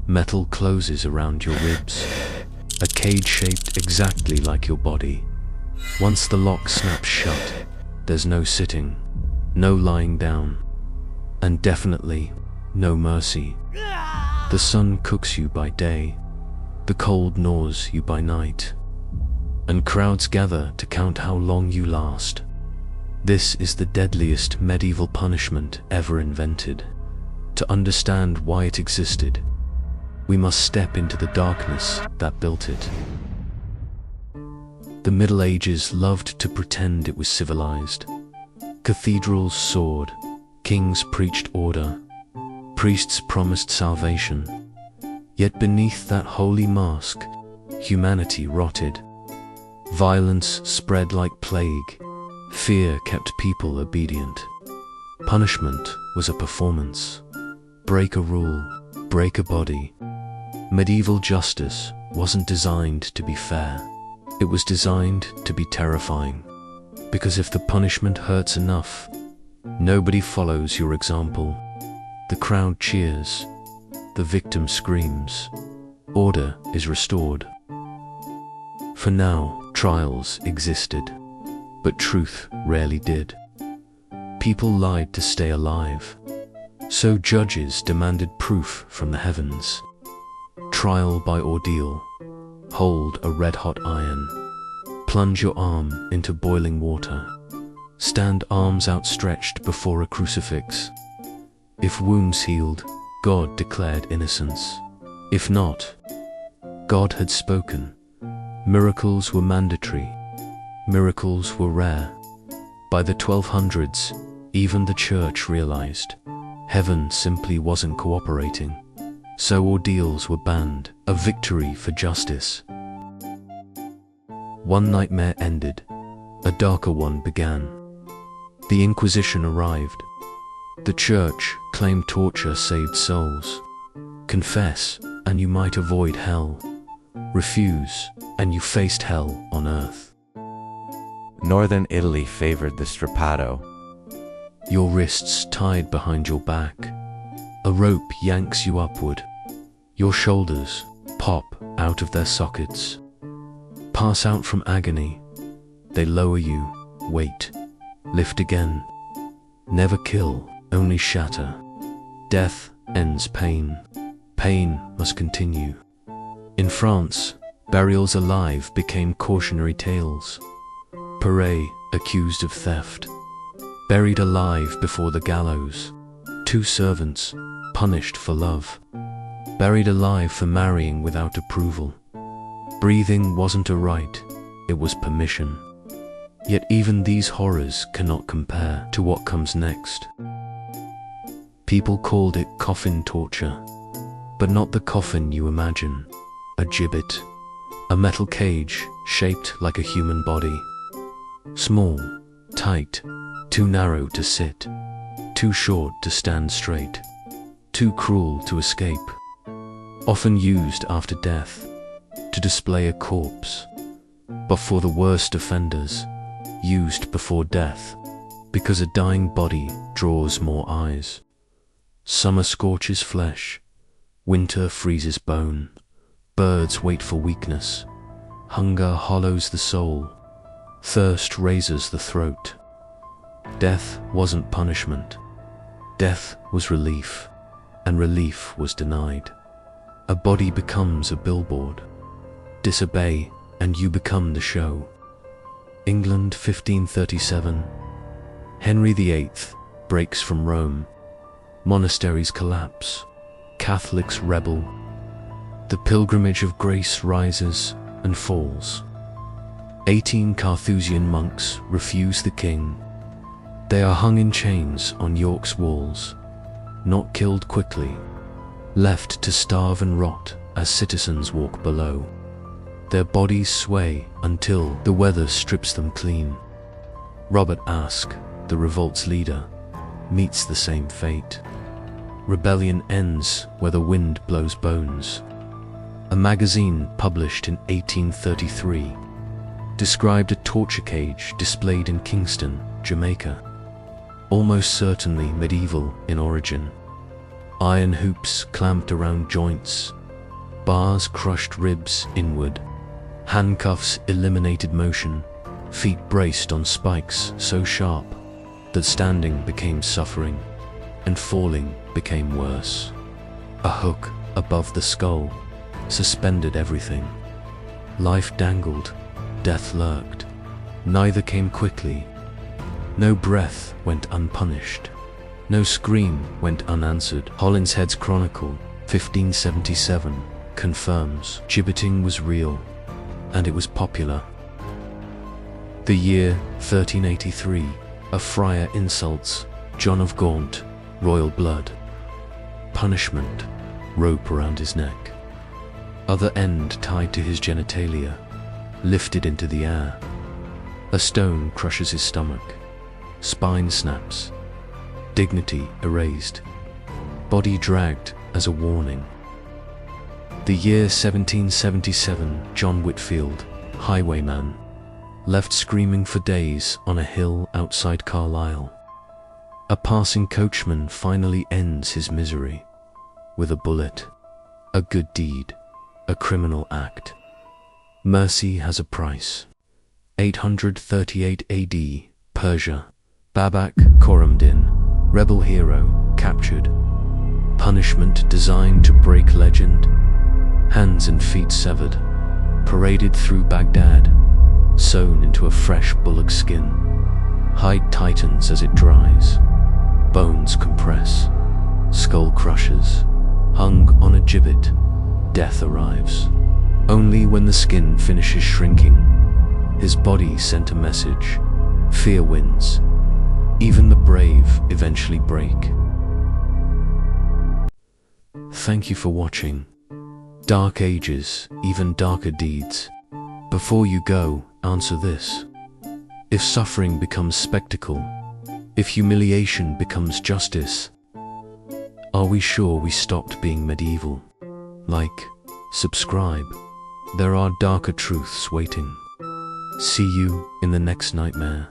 Metal closes around your ribs, a cage shaped exactly like your body. Once the lock snaps shut, there's no sitting, no lying down, and definitely no mercy. The sun cooks you by day, the cold gnaws you by night, and crowds gather to count how long you last. This is the deadliest medieval punishment ever invented. To understand why it existed, we must step into the darkness that built it. The Middle Ages loved to pretend it was civilized. Cathedrals soared, kings preached order, priests promised salvation. Yet beneath that holy mask, humanity rotted. Violence spread like plague. Fear kept people obedient. Punishment was a performance. Break a rule, break a body. Medieval justice wasn't designed to be fair. It was designed to be terrifying. Because if the punishment hurts enough, nobody follows your example. The crowd cheers. The victim screams. Order is restored. For now, trials existed, but truth rarely did. People lied to stay alive, so judges demanded proof from the heavens. Trial by ordeal. Hold a red-hot iron. Plunge your arm into boiling water. Stand arms outstretched before a crucifix. If wounds healed, God declared innocence. If not, God had spoken. Miracles were mandatory. Miracles were rare. By the 1200s, even the church realized heaven simply wasn't cooperating. So ordeals were banned, a victory for justice. One nightmare ended, a darker one began. The Inquisition arrived. The church claimed torture saved souls. Confess, and you might avoid hell. Refuse, and you faced hell on earth. Northern Italy favored the strappado. Your wrists tied behind your back. A rope yanks you upward. Your shoulders pop out of their sockets. Pass out from agony. They lower you, wait, lift again. Never kill, only shatter. Death ends pain. Pain must continue. In France, burials alive became cautionary tales. Perret accused of theft. Buried alive before the gallows. Two servants punished for love. Buried alive for marrying without approval. Breathing wasn't a right, it was permission. Yet even these horrors cannot compare to what comes next. People called it coffin torture, but not the coffin you imagine. A gibbet, a metal cage shaped like a human body. Small, tight, too narrow to sit, too short to stand straight, too cruel to escape. Often used after death, to display a corpse, but for the worst offenders, used before death, because a dying body draws more eyes. Summer scorches flesh, winter freezes bone, birds wait for weakness, hunger hollows the soul, thirst razors the throat. Death wasn't punishment, death was relief, and relief was denied. A body becomes a billboard. Disobey, and you become the show. England 1537. Henry VIII breaks from Rome. Monasteries collapse. Catholics rebel. The pilgrimage of grace rises and falls. 18 Carthusian monks refuse the king. They are hung in chains on York's walls, not killed quickly, left to starve and rot as citizens walk below. Their bodies sway until the weather strips them clean. Robert Aske, the revolt's leader, meets the same fate. Rebellion ends where the wind blows bones. A magazine published in 1833 described a torture cage displayed in Kingston, Jamaica, almost certainly medieval in origin. Iron hoops clamped around joints, bars crushed ribs inward, handcuffs eliminated motion, feet braced on spikes so sharp that standing became suffering and falling became worse. A hook above the skull suspended everything. Life dangled, death lurked. Neither came quickly. No breath went unpunished. No scream went unanswered. Holinshead's Chronicle, 1577, confirms gibbeting was real, and it was popular. The year 1383, a friar insults John of Gaunt, royal blood. Punishment, rope around his neck. Other end tied to his genitalia, lifted into the air. A stone crushes his stomach. Spine snaps. Dignity erased. Body dragged as a warning. The year 1777, John Whitfield, highwayman, left screaming for days on a hill outside Carlisle. A passing coachman finally ends his misery with a bullet, a good deed, a criminal act. Mercy has a price. 838 AD, Persia. Babak Khorramdin, rebel hero, captured. Punishment designed to break legend. Hands and feet severed, paraded through Baghdad, sewn into a fresh bullock skin. Hide tightens as it dries. Bones compress. Skull crushes. Hung on a gibbet, death arrives. Only when the skin finishes shrinking, his body sent a message. Fear wins. Even the brave eventually break. Thank you for watching. Dark ages, even darker deeds. Before you go, answer this. If suffering becomes spectacle, if humiliation becomes justice, are we sure we stopped being medieval? Like, subscribe. There are darker truths waiting. See you in the next nightmare.